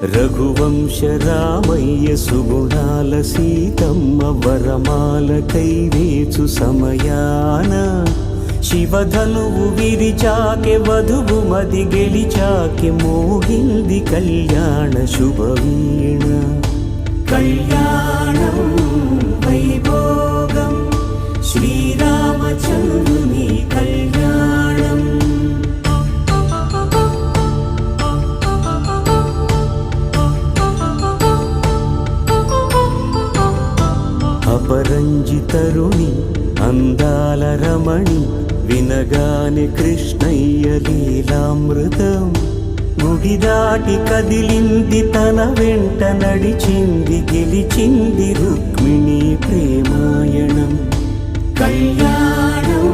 రఘువంశ రామయ్య సుగుణాల సీతమ్మ వరమాల కైవేచు సమయాన శివధనువు విరిచాకె వధువు మది గెలిచాకె మోగింది కళ్యాణ శుభవీణ కళ్యాణం వైభోగం శ్రీరామచంద్రుని కళ్యాణం అపరంజితరుణి అందాల రమణి వినగానే కృష్ణయ్య లీలామృతం గుడి దాటి కదిలింది తన వెంట నడిచింది గెలిచింది రుక్మిణి ప్రేమాయణం కళ్యాణం